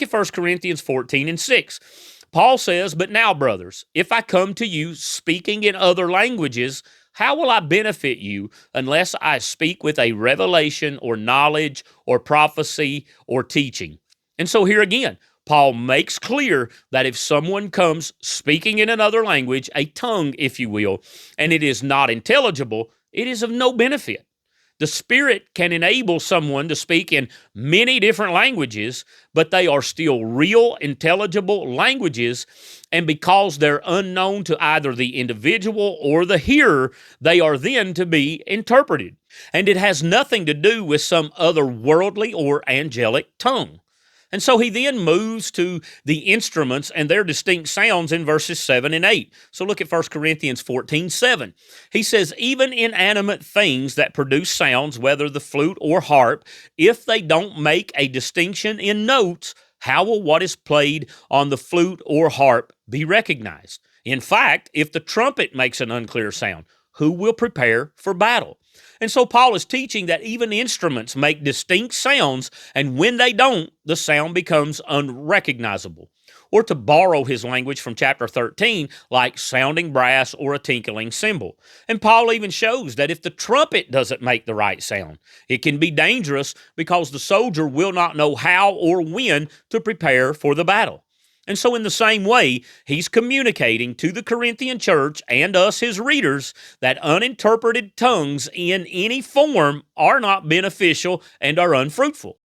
look at 1 Corinthians 14:6. Paul says, "But now, brothers, if I come to you speaking in other languages, how will I benefit you unless I speak with a revelation or knowledge or prophecy or teaching?" And so here again, Paul makes clear that if someone comes speaking in another language, a tongue, if you will, and it is not intelligible, it is of no benefit. The Spirit can enable someone to speak in many different languages, but they are still real, intelligible languages, and because they're unknown to either the individual or the hearer, they are then to be interpreted. And it has nothing to do with some other worldly or angelic tongue. And so he then moves to the instruments and their distinct sounds in verses 7 and 8. So look at 1 Corinthians 14:7. He says, "Even inanimate things that produce sounds, whether the flute or harp, if they don't make a distinction in notes, how will what is played on the flute or harp be recognized? In fact, if the trumpet makes an unclear sound, who will prepare for battle?" And so Paul is teaching that even instruments make distinct sounds, and when they don't, the sound becomes unrecognizable. Or to borrow his language from chapter 13, like sounding brass or a tinkling cymbal. And Paul even shows that if the trumpet doesn't make the right sound, it can be dangerous because the soldier will not know how or when to prepare for the battle. And so in the same way, he's communicating to the Corinthian church and us, his readers, that uninterpreted tongues in any form are not beneficial and are unfruitful.